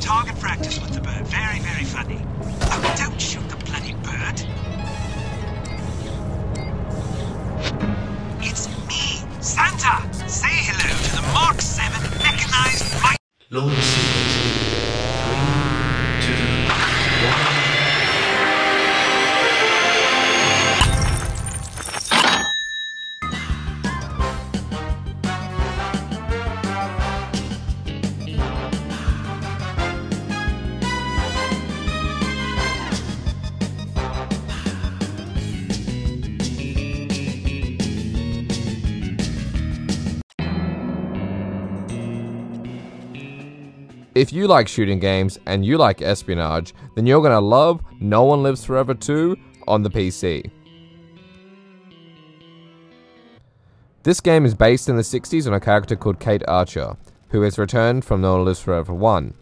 target practice with the bird. Very, very funny. Oh, don't shoot the bloody bird. It's me, Santa. Say hello to the Mark 7 mechanized mic. Launch sequence. 3, 2, 1. If you like shooting games and you like espionage, then you're gonna love No One Lives Forever 2 on the PC. This game is based in the 60s on a character called Kate Archer, who has returned from No One Lives Forever 1.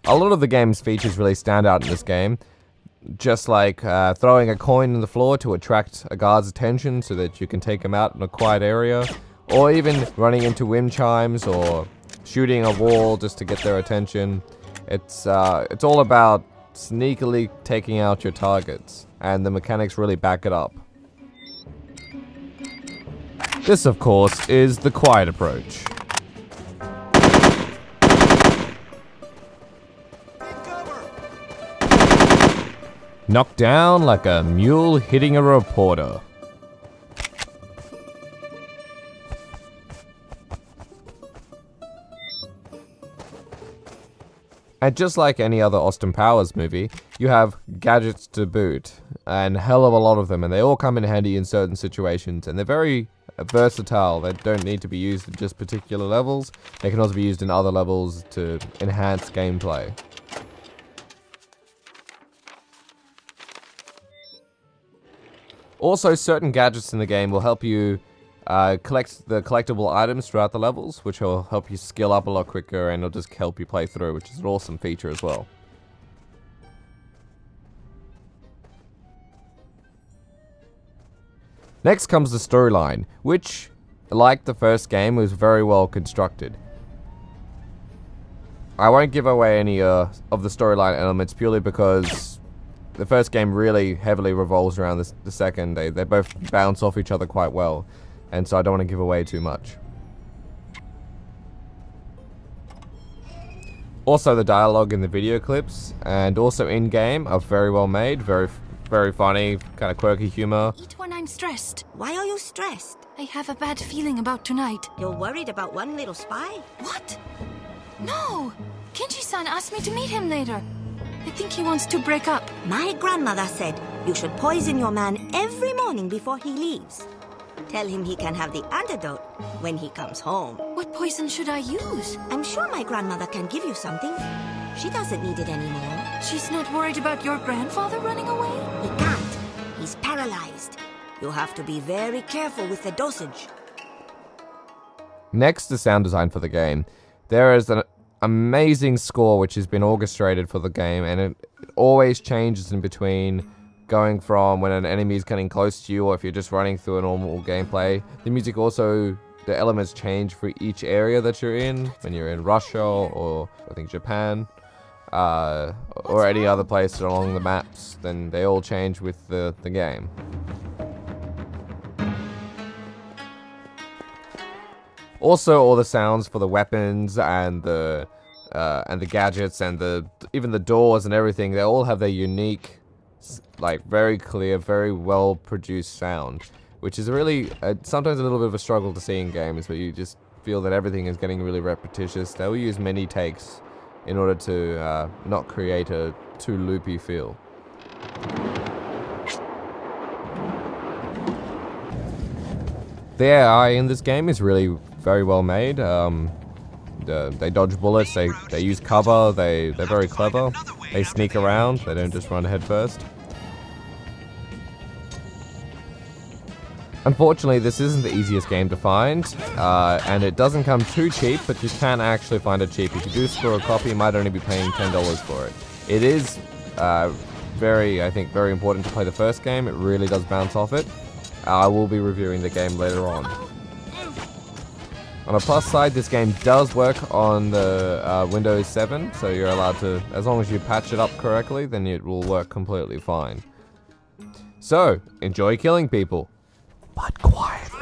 A lot of the game's features really stand out in this game, just like throwing a coin on the floor to attract a guard's attention so that you can take him out in a quiet area, or even running into wind chimes or shooting a wall just to get their attention. It's all about sneakily taking out your targets, and the mechanics really back it up. This, of course, is the quiet approach. Knocked down like a mule hitting a reporter. And just like any other Austin Powers movie, you have gadgets to boot, and hell of a lot of them, and they all come in handy in certain situations, and they're very versatile. They don't need to be used in just particular levels, they can also be used in other levels to enhance gameplay. Also, certain gadgets in the game will help you collect the collectible items throughout the levels, which will help you skill up a lot quicker, and it'll just help you play through, which is an awesome feature as well. Next comes the storyline, which, like the first game, was very well constructed. I won't give away any of the storyline elements purely because the first game really heavily revolves around the second. They both bounce off each other quite well, and so I don't want to give away too much. Also, the dialogue in the video clips and also in-game are very well made, very funny, kind of quirky humor. Eat when I'm stressed. Why are you stressed? I have a bad feeling about tonight. You're worried about one little spy? What? No! Kenji-san asked me to meet him later. I think he wants to break up. My grandmother said you should poison your man every morning before he leaves. Tell him he can have the antidote when he comes home. What poison should I use? I'm sure my grandmother can give you something. She doesn't need it anymore. She's not worried about your grandfather running away? He can't. He's paralyzed. You have to be very careful with the dosage. Next, the sound design for the game. There is an amazing score which has been orchestrated for the game, and it always changes in between, going from when an enemy is getting close to you or if you're just running through a normal gameplay. The music also, the elements change for each area that you're in. When you're in Russia or I think Japan, or any other place along the maps, then they all change with the game. Also, all the sounds for the weapons and the gadgets and even the doors and everything, they all have their unique, like, very clear, very well produced sound, which is really sometimes a little bit of a struggle to see in games, but you just feel that everything is getting really repetitious. They will use many takes in order to not create a too loopy feel. The AI in this game is really very well made. They dodge bullets, they use cover, they're very clever. They sneak around, they don't just run head first. Unfortunately, this isn't the easiest game to find, and it doesn't come too cheap, but you can actually find it cheap. If you do score a copy, you might only be paying $10 for it. It is I think, very important to play the first game. It really does bounce off it. I will be reviewing the game later on. On a plus side, this game does work on the Windows 7, so you're allowed to, as long as you patch it up correctly, then it will work completely fine. So, enjoy killing people, but quietly.